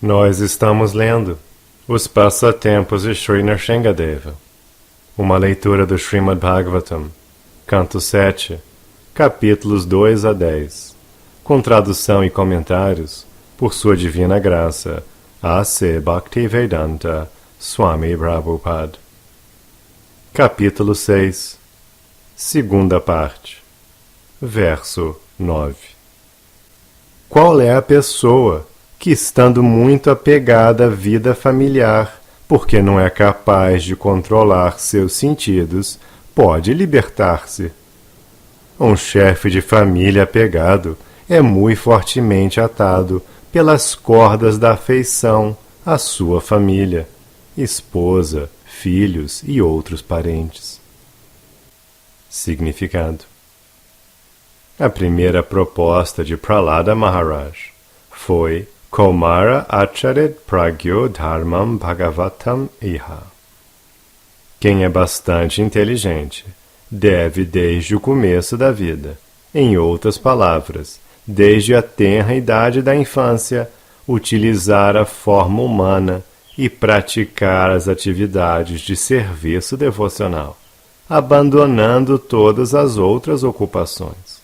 Nós estamos lendo Os Passatempos de Sri Nrsingadeva, uma leitura do Srimad Bhagavatam, canto 7, capítulos 2 a 10, com tradução e comentários por Sua Divina Graça, A.C. Bhaktivedanta Swami Prabhupada. Capítulo 6, segunda parte, verso 9. Qual é a pessoa que, estando muito apegada à vida familiar, porque não é capaz de controlar seus sentidos, pode libertar-se? Um chefe de família apegado é muito fortemente atado pelas cordas da afeição à sua família, esposa, filhos e outros parentes. Significado: a primeira proposta de Prahlada Maharaj foi Kaumara Acharet Pragyo Dharmam Bhagavatam Iha. Quem é bastante inteligente deve, desde o começo da vida, em outras palavras, desde a tenra idade da infância, utilizar a forma humana e praticar as atividades de serviço devocional, abandonando todas as outras ocupações.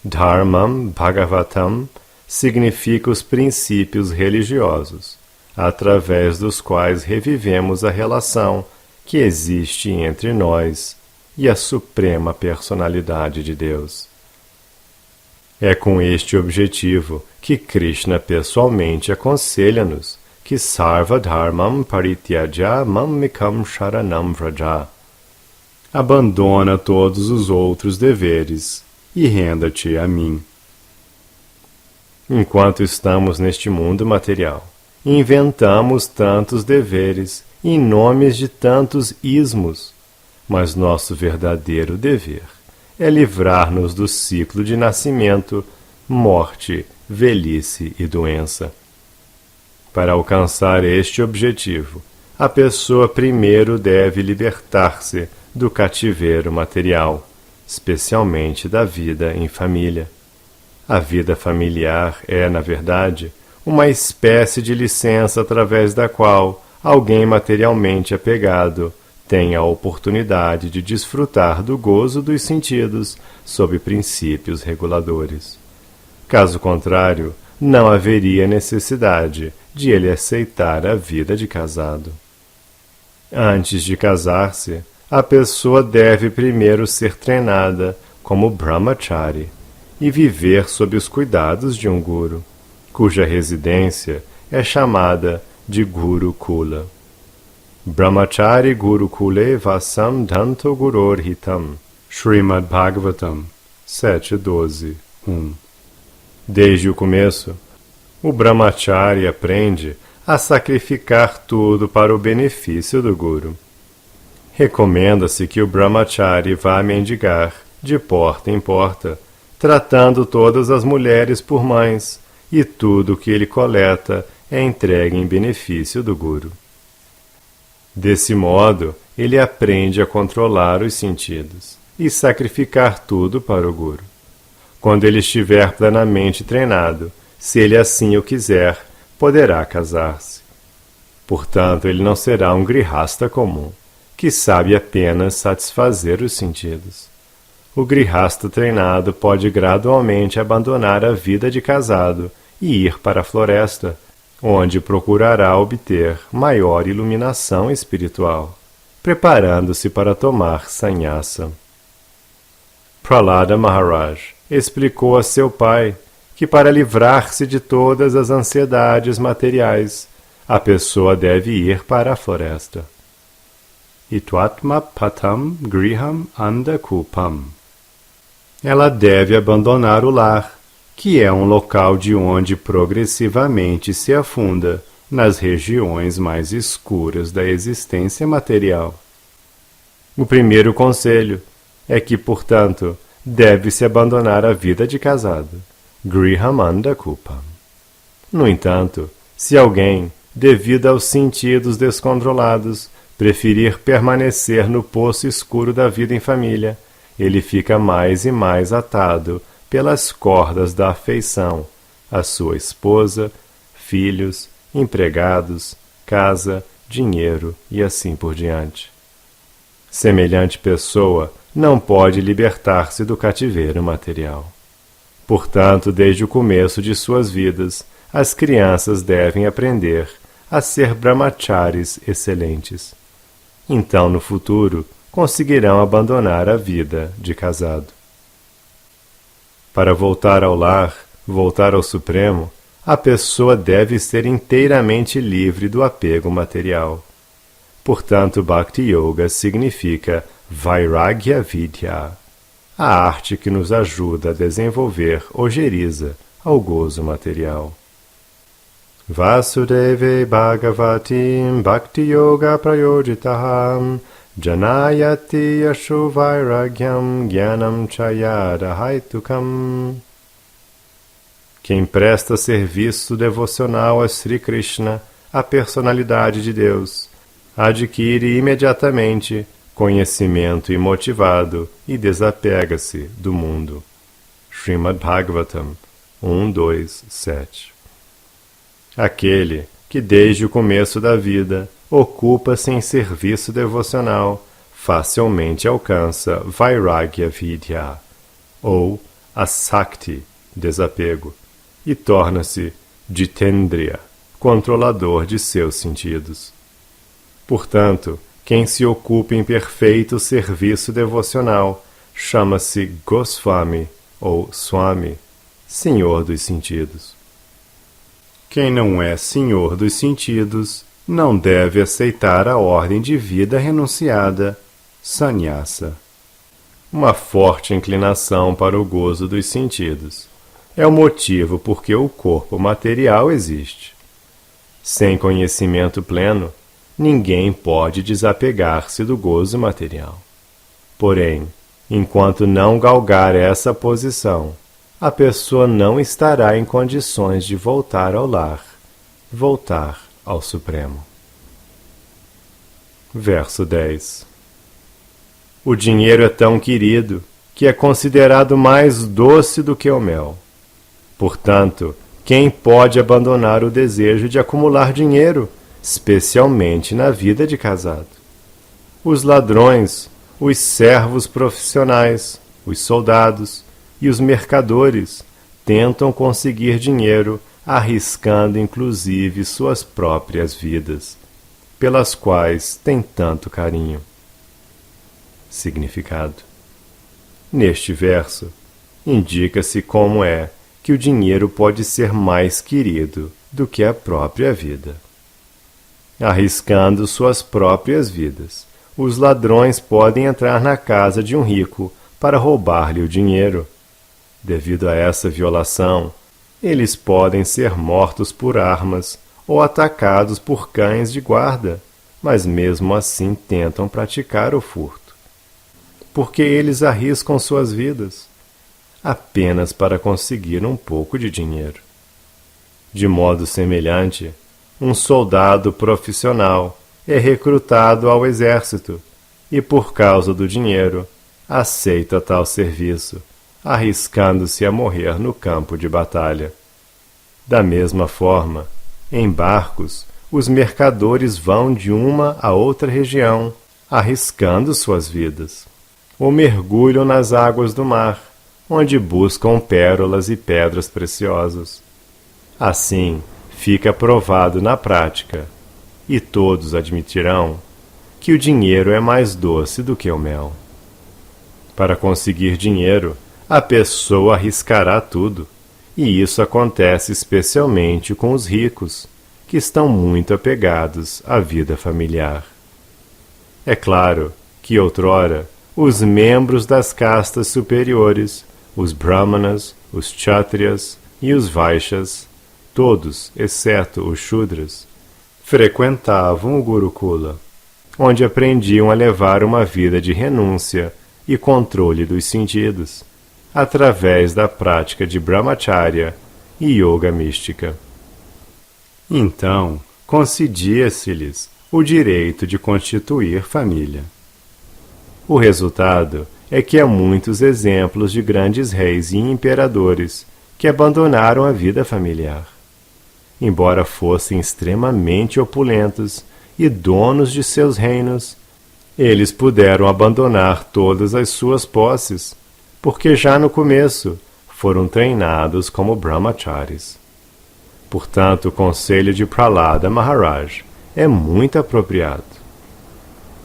Dharmam Bhagavatam significa os princípios religiosos, através dos quais revivemos a relação que existe entre nós e a Suprema Personalidade de Deus. É com este objetivo que Krishna pessoalmente aconselha-nos que Sarva Dharmam Parityaja Mammikam Sharanam Vraja. Abandona todos os outros deveres e renda-te a mim. Enquanto estamos neste mundo material, inventamos tantos deveres em nomes de tantos ismos, mas nosso verdadeiro dever é livrar-nos do ciclo de nascimento, morte, velhice e doença. Para alcançar este objetivo, a pessoa primeiro deve libertar-se do cativeiro material, especialmente da vida em família. A vida familiar é, na verdade, uma espécie de licença através da qual alguém materialmente apegado tem a oportunidade de desfrutar do gozo dos sentidos sob princípios reguladores. Caso contrário, não haveria necessidade de ele aceitar a vida de casado. Antes de casar-se, a pessoa deve primeiro ser treinada como brahmachari e viver sob os cuidados de um guru, cuja residência é chamada de Gurukula. Brahmachari Gurukule Vasam Dhanto Guror Hitam. Srimad Bhagavatam 7.12.1. Desde o começo, o Brahmachari aprende a sacrificar tudo para o benefício do Guru. Recomenda-se que o Brahmachari vá mendigar de porta em porta, tratando todas as mulheres por mães, e tudo o que ele coleta é entregue em benefício do Guru. Desse modo, ele aprende a controlar os sentidos e sacrificar tudo para o Guru. Quando ele estiver plenamente treinado, se ele assim o quiser, poderá casar-se. Portanto, ele não será um grihasta comum, que sabe apenas satisfazer os sentidos. O grihasta treinado pode gradualmente abandonar a vida de casado e ir para a floresta, onde procurará obter maior iluminação espiritual, preparando-se para tomar sannyasa. Prahlada Maharaj explicou a seu pai que, para livrar-se de todas as ansiedades materiais, a pessoa deve ir para a floresta. Itvatma patam griham andakupam. Ela deve abandonar o lar, que é um local de onde progressivamente se afunda nas regiões mais escuras da existência material. O primeiro conselho é que, portanto, deve-se abandonar a vida de casado, griham andakupam. No entanto, se alguém, devido aos sentidos descontrolados, preferir permanecer no poço escuro da vida em família, ele fica mais e mais atado pelas cordas da afeição à sua esposa, filhos, empregados, casa, dinheiro e assim por diante. Semelhante pessoa não pode libertar-se do cativeiro material. Portanto, desde o começo de suas vidas, as crianças devem aprender a ser brahmacharis excelentes. Então, no futuro, conseguirão abandonar a vida de casado. Para voltar ao lar, voltar ao Supremo, a pessoa deve ser inteiramente livre do apego material. Portanto, Bhakti Yoga significa Vairagya Vidya, a arte que nos ajuda a desenvolver ojeriza ao gozo material. Vasudeve Bhagavatim Bhakti Yoga Prayojitaham Janayati Yashu Vairagyam Gyanam Chayada Haitukam. Quem presta serviço devocional a Sri Krishna, a personalidade de Deus, adquire imediatamente conhecimento imotivado e desapega-se do mundo. Srimad Bhagavatam 1.2.7. Aquele que desde o começo da vida ocupa-se em serviço devocional facilmente alcança Vairagya Vidya, ou Asakti, desapego, e torna-se Jitendriya, controlador de seus sentidos. Portanto, quem se ocupa em perfeito serviço devocional chama-se Goswami ou Swami, senhor dos sentidos. Quem não é senhor dos sentidos não deve aceitar a ordem de vida renunciada, sannyasa. Uma forte inclinação para o gozo dos sentidos é o motivo por que o corpo material existe. Sem conhecimento pleno, ninguém pode desapegar-se do gozo material. Porém, enquanto não galgar essa posição, a pessoa não estará em condições de voltar ao lar, voltar ao Supremo. Verso 10. O dinheiro é tão querido que é considerado mais doce do que o mel. Portanto, quem pode abandonar o desejo de acumular dinheiro, especialmente na vida de casado? Os ladrões, os servos profissionais, os soldados e os mercadores tentam conseguir dinheiro, arriscando inclusive suas próprias vidas, pelas quais têm tanto carinho. Significado. Neste verso, indica-se como é que o dinheiro pode ser mais querido do que a própria vida. Arriscando suas próprias vidas, os ladrões podem entrar na casa de um rico para roubar-lhe o dinheiro. Devido a essa violação, eles podem ser mortos por armas ou atacados por cães de guarda, mas mesmo assim tentam praticar o furto. Porque eles arriscam suas vidas apenas para conseguir um pouco de dinheiro. De modo semelhante, um soldado profissional é recrutado ao exército e, por causa do dinheiro, aceita tal serviço, arriscando-se a morrer no campo de batalha. Da mesma forma, em barcos, os mercadores vão de uma a outra região, arriscando suas vidas, ou mergulham nas águas do mar, onde buscam pérolas e pedras preciosas. Assim, fica provado na prática, e todos admitirão, que o dinheiro é mais doce do que o mel. Para conseguir dinheiro, a pessoa arriscará tudo, e isso acontece especialmente com os ricos, que estão muito apegados à vida familiar. É claro que, outrora, os membros das castas superiores, os brahmanas, os kshatriyas e os vaishyas, todos, exceto os shudras, frequentavam o Gurukula, onde aprendiam a levar uma vida de renúncia e controle dos sentidos, através da prática de brahmacharya e yoga mística. Então, concedia-se-lhes o direito de constituir família. O resultado é que há muitos exemplos de grandes reis e imperadores que abandonaram a vida familiar. embora fossem extremamente opulentos e donos de seus reinos, eles puderam abandonar todas as suas posses, porque já no começo foram treinados como brahmacharis. Portanto, o conselho de Prahlada Maharaj é muito apropriado.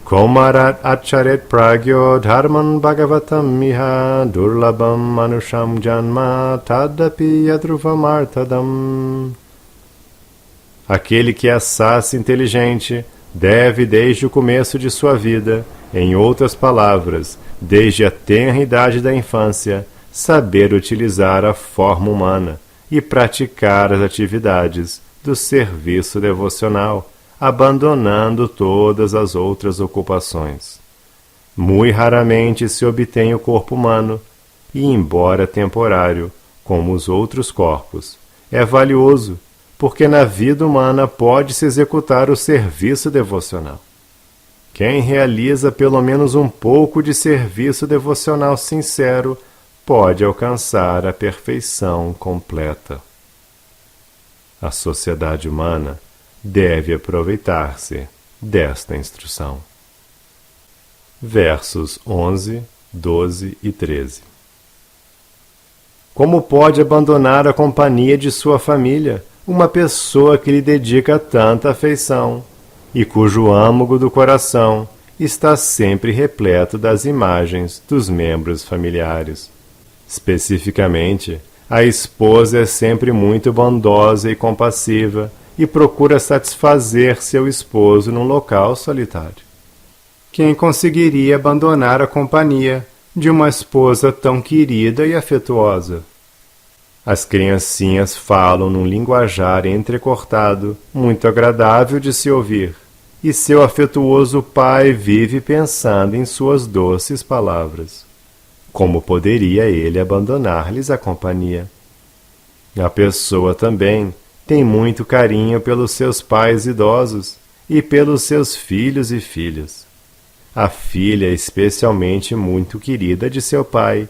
Komarat acharet pragyo dharman bhagavatam miha durlabam manusham janma tadapi yadruvamartadam. Aquele que é sassa inteligente deve, desde o começo de sua vida, em outras palavras, desde a tenra idade da infância, saber utilizar a forma humana e praticar as atividades do serviço devocional, abandonando todas as outras ocupações. Muito raramente se obtém o corpo humano, e, embora temporário, como os outros corpos, é valioso, porque na vida humana pode-se executar o serviço devocional. Quem realiza pelo menos um pouco de serviço devocional sincero pode alcançar a perfeição completa. A sociedade humana deve aproveitar-se desta instrução. Versos 11, 12 e 13. Como pode abandonar a companhia de sua família uma pessoa que lhe dedica tanta afeição e cujo âmago do coração está sempre repleto das imagens dos membros familiares? Especificamente, a esposa é sempre muito bondosa e compassiva e procura satisfazer seu esposo num local solitário. Quem conseguiria abandonar a companhia de uma esposa tão querida e afetuosa? As criancinhas falam num linguajar entrecortado, muito agradável de se ouvir, e seu afetuoso pai vive pensando em suas doces palavras. Como poderia ele abandonar-lhes a companhia? A pessoa também tem muito carinho pelos seus pais idosos e pelos seus filhos e filhas. A filha é especialmente muito querida de seu pai,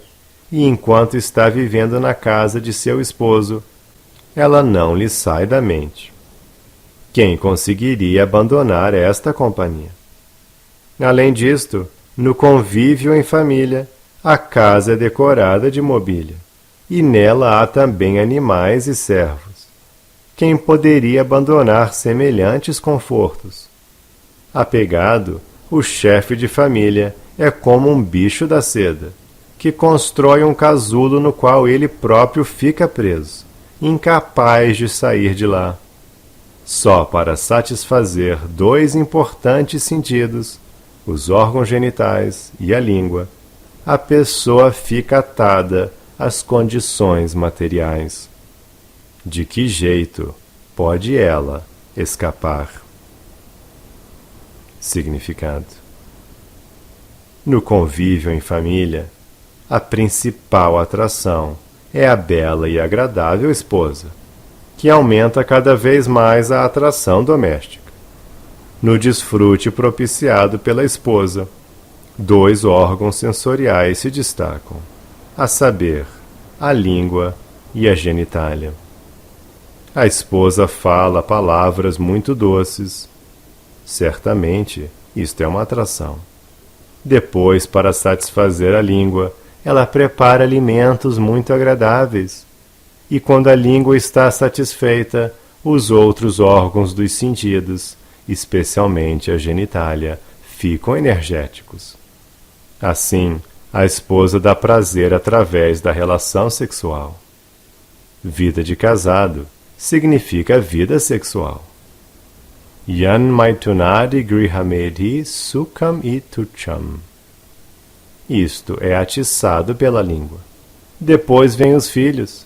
e enquanto está vivendo na casa de seu esposo, ela não lhe sai da mente. Quem conseguiria abandonar esta companhia? Além disto, no convívio em família, a casa é decorada de mobília, e nela há também animais e servos. Quem poderia abandonar semelhantes confortos? Apegado, o chefe de família é como um bicho da seda, que constrói um casulo no qual ele próprio fica preso, incapaz de sair de lá. Só para satisfazer dois importantes sentidos, os órgãos genitais e a língua, a pessoa fica atada às condições materiais. De que jeito pode ela escapar? Significado: no convívio em família, a principal atração é a bela e agradável esposa, que aumenta cada vez mais a atração doméstica. No desfrute propiciado pela esposa, dois órgãos sensoriais se destacam, a saber, a língua e a genitália. A esposa fala palavras muito doces. Certamente, isto é uma atração. Depois, para satisfazer a língua, ela prepara alimentos muito agradáveis. E quando a língua está satisfeita, os outros órgãos dos sentidos, especialmente a genitália, ficam energéticos. Assim, a esposa dá prazer através da relação sexual. Vida de casado significa vida sexual. Yan maitunadi grihamedhi sukham itucham. Isto é atiçado pela língua. Depois vêm os filhos.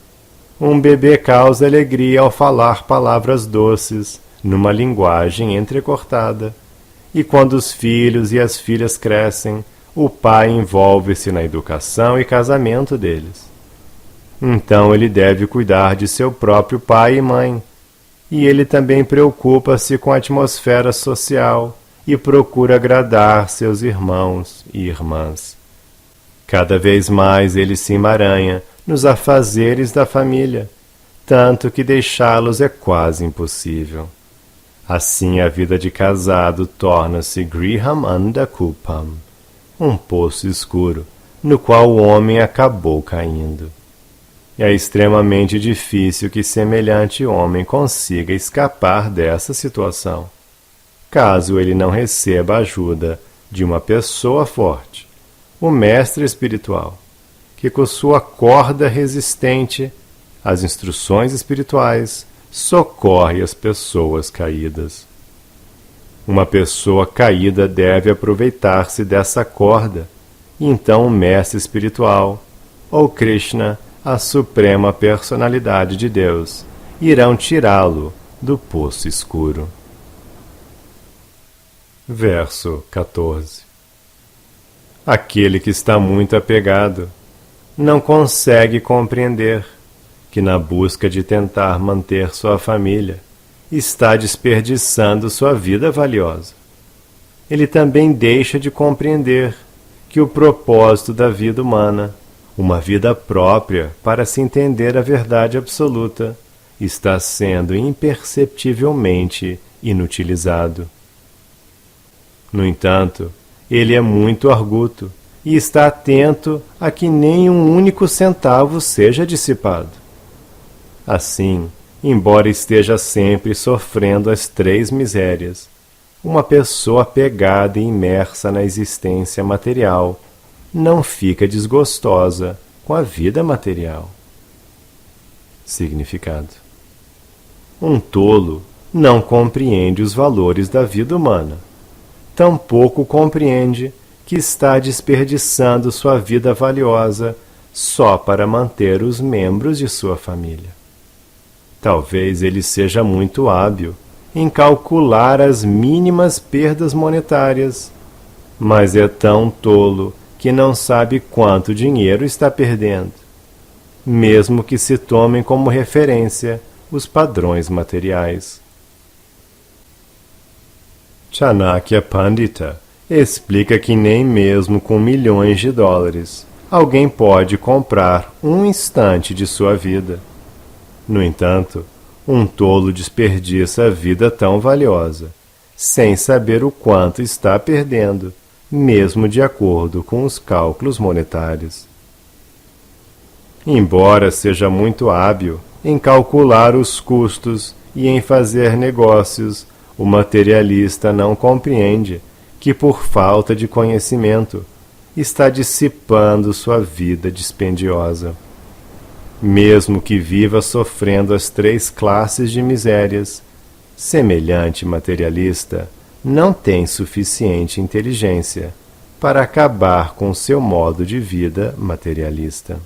Um bebê causa alegria ao falar palavras doces, numa linguagem entrecortada. E quando os filhos e as filhas crescem, o pai envolve-se na educação e casamento deles. Então ele deve cuidar de seu próprio pai e mãe, e ele também preocupa-se com a atmosfera social e procura agradar seus irmãos e irmãs. Cada vez mais ele se emaranha nos afazeres da família, tanto que deixá-los é quase impossível. Assim, a vida de casado torna-se Griham Andakupam, um poço escuro, no qual o homem acabou caindo. É extremamente difícil que semelhante homem consiga escapar dessa situação, caso ele não receba a ajuda de uma pessoa forte, o mestre espiritual, que com sua corda resistente às instruções espirituais socorre as pessoas caídas. Uma pessoa caída deve aproveitar-se dessa corda, e então o mestre espiritual, ou Krishna, a suprema personalidade de Deus, irão tirá-lo do poço escuro. Verso 14. Aquele que está muito apegado não consegue compreender que, na busca de tentar manter sua família, está desperdiçando sua vida valiosa. Ele também deixa de compreender que o propósito da vida humana, uma vida própria para se entender a verdade absoluta, está sendo imperceptivelmente inutilizado. No entanto, ele é muito arguto e está atento a que nem um único centavo seja dissipado. Assim, embora esteja sempre sofrendo as três misérias, uma pessoa apegada e imersa na existência material não fica desgostosa com a vida material. Significado: um tolo não compreende os valores da vida humana. Tampouco compreende que está desperdiçando sua vida valiosa só para manter os membros de sua família. Talvez ele seja muito hábil em calcular as mínimas perdas monetárias, mas é tão tolo que não sabe quanto dinheiro está perdendo, mesmo que se tomem como referência os padrões materiais. Chanakya Pandita explica que nem mesmo com milhões de dólares alguém pode comprar um instante de sua vida. No entanto, um tolo desperdiça a vida tão valiosa, sem saber o quanto está perdendo, mesmo de acordo com os cálculos monetários. Embora seja muito hábil em calcular os custos e em fazer negócios, o materialista não compreende que, por falta de conhecimento, está dissipando sua vida dispendiosa. Mesmo que viva sofrendo as três classes de misérias, semelhante materialista não tem suficiente inteligência para acabar com seu modo de vida materialista.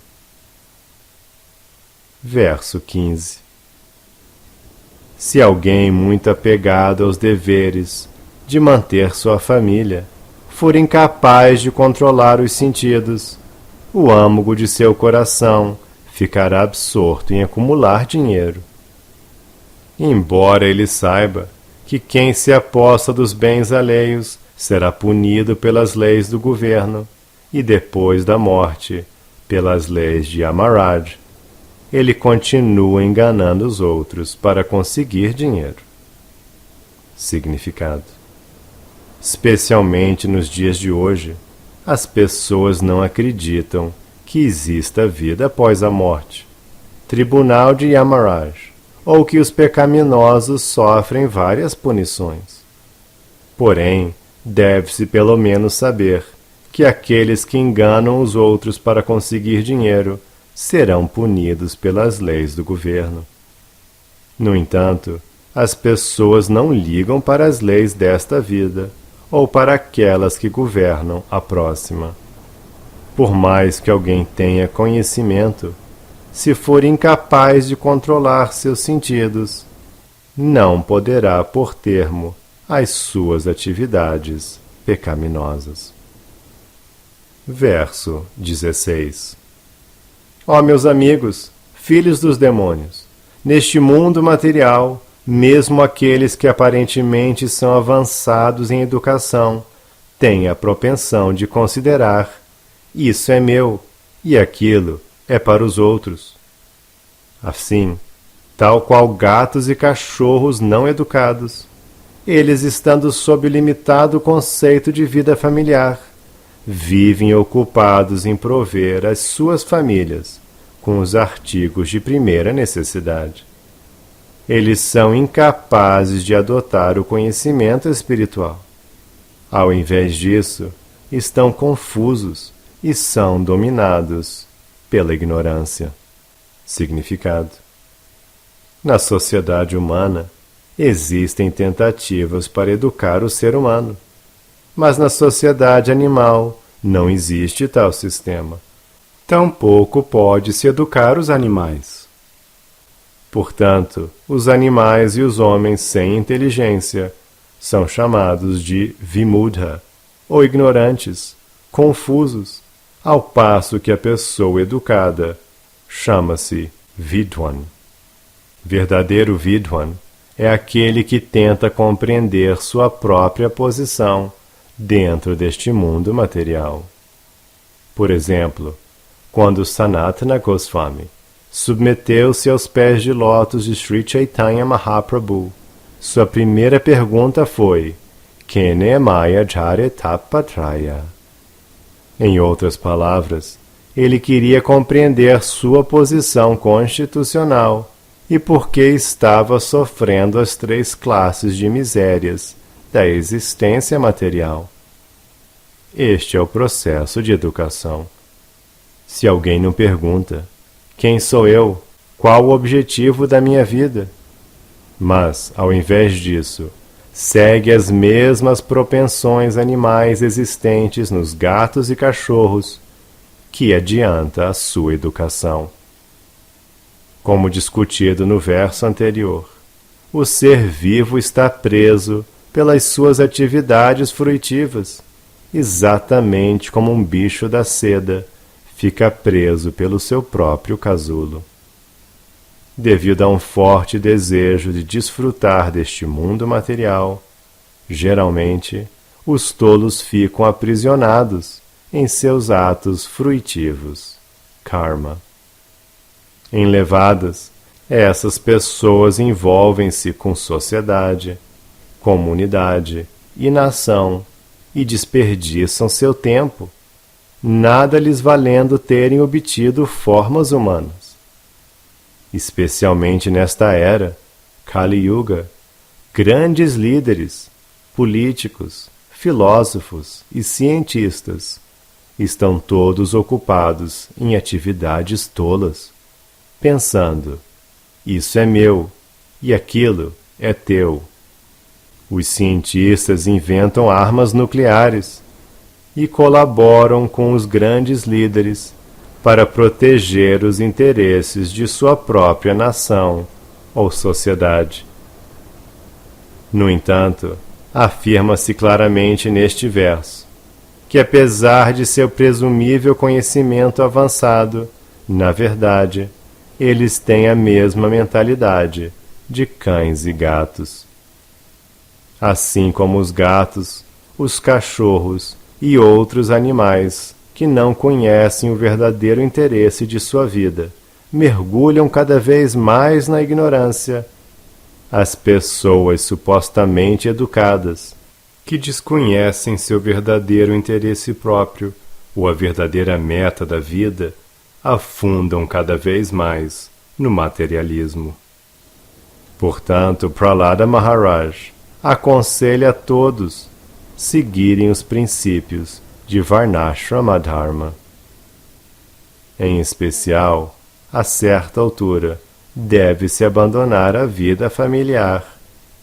Verso 15. Se alguém muito apegado aos deveres de manter sua família for incapaz de controlar os sentidos, o âmago de seu coração ficará absorto em acumular dinheiro. Embora ele saiba que quem se aposta dos bens alheios será punido pelas leis do governo e depois da morte pelas leis de Yamaraj, ele continua enganando os outros para conseguir dinheiro. Significado: especialmente nos dias de hoje, as pessoas não acreditam que exista vida após a morte, tribunal de Yamaraj, ou que os pecaminosos sofrem várias punições. Porém, deve-se pelo menos saber que aqueles que enganam os outros para conseguir dinheiro serão punidos pelas leis do governo. No entanto, as pessoas não ligam para as leis desta vida ou para aquelas que governam a próxima. Por mais que alguém tenha conhecimento, se for incapaz de controlar seus sentidos, não poderá pôr termo às suas atividades pecaminosas. Verso 16. Ó meus amigos, filhos dos demônios, neste mundo material, mesmo aqueles que aparentemente são avançados em educação, têm a propensão de considerar: isso é meu e aquilo é para os outros. Assim, tal qual gatos e cachorros não educados, eles estando sob o limitado conceito de vida familiar, vivem ocupados em prover as suas famílias com os artigos de primeira necessidade. Eles são incapazes de adotar o conhecimento espiritual. Ao invés disso, estão confusos e são dominados pela ignorância. Significado: na sociedade humana, existem tentativas para educar o ser humano, mas na sociedade animal não existe tal sistema. Tampouco pode-se educar os animais. Portanto, os animais e os homens sem inteligência são chamados de vimudha, ou ignorantes, confusos, ao passo que a pessoa educada chama-se vidwan. Verdadeiro vidwan é aquele que tenta compreender sua própria posição dentro deste mundo material. Por exemplo, quando Sanatana Goswami submeteu-se aos pés de lótus de Sri Chaitanya Mahaprabhu, sua primeira pergunta foi: Kene Maya Jare Tapatraya? Em outras palavras, ele queria compreender sua posição constitucional e por que estava sofrendo as 3 classes de misérias da existência material. Este é o processo de educação. Se alguém não pergunta: quem sou eu? Qual o objetivo da minha vida? Mas, ao invés disso, segue as mesmas propensões animais existentes nos gatos e cachorros, que adianta a sua educação. Como discutido no verso anterior, o ser vivo está preso pelas suas atividades fruitivas, exatamente como um bicho da seda fica preso pelo seu próprio casulo. Devido a um forte desejo de desfrutar deste mundo material, geralmente, os tolos ficam aprisionados em seus atos fruitivos, karma. Enlevadas, essas pessoas envolvem-se com sociedade, comunidade e nação e desperdiçam seu tempo, nada lhes valendo terem obtido formas humanas. Especialmente nesta era, Kali Yuga, grandes líderes, políticos, filósofos e cientistas estão todos ocupados em atividades tolas, pensando: isso é meu e aquilo é teu. Os cientistas inventam armas nucleares e colaboram com os grandes líderes para proteger os interesses de sua própria nação ou sociedade. No entanto, afirma-se claramente neste verso que, apesar de seu presumível conhecimento avançado, na verdade, eles têm a mesma mentalidade de cães e gatos. Assim como os gatos, os cachorros e outros animais que não conhecem o verdadeiro interesse de sua vida mergulham cada vez mais na ignorância, as pessoas supostamente educadas, que desconhecem seu verdadeiro interesse próprio ou a verdadeira meta da vida, afundam cada vez mais no materialismo. Portanto, Prahlada Maharaj aconselha a todos seguirem os princípios de Varnashrama Dharma. Em especial, a certa altura, deve-se abandonar a vida familiar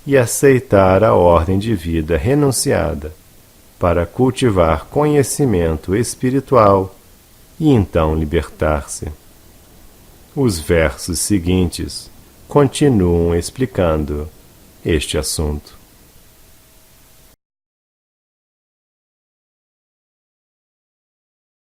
e aceitar a ordem de vida renunciada para cultivar conhecimento espiritual e então libertar-se. Os versos seguintes continuam explicando este assunto.